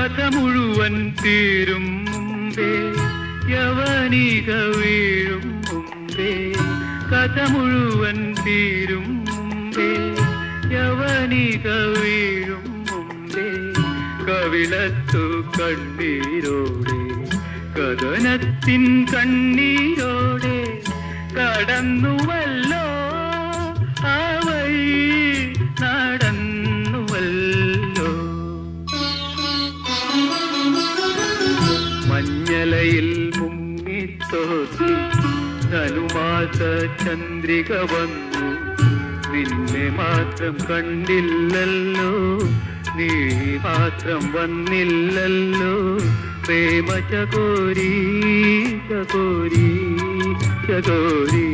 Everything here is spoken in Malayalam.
കഥ മുഴുവൻ തീരും മുമ്പേ യവനിക വീഴും മുമ്പേ കഥ മുഴുവൻ തീരും മുമ്പേ യവനിക വീഴും മുമ്പേ കവിളത്തു കണ്ണീരോടെ കഥനത്തിൻ കണ്ണീരോടെ കടന്നുവല്ലോ ആ വഴി നടന്നുവല്ലോ. മഞ്ഞലയിൽ മുങ്ങിത്തോത്തി ധനുമാസ ചന്ദ്രിക വന്നു നിന്നെ മാത്രം കണ്ടില്ലല്ലോ നീ മാത്രം വന്നില്ലല്ലോ പ്രേമ ചകോരി ചകോരി ചകോരി.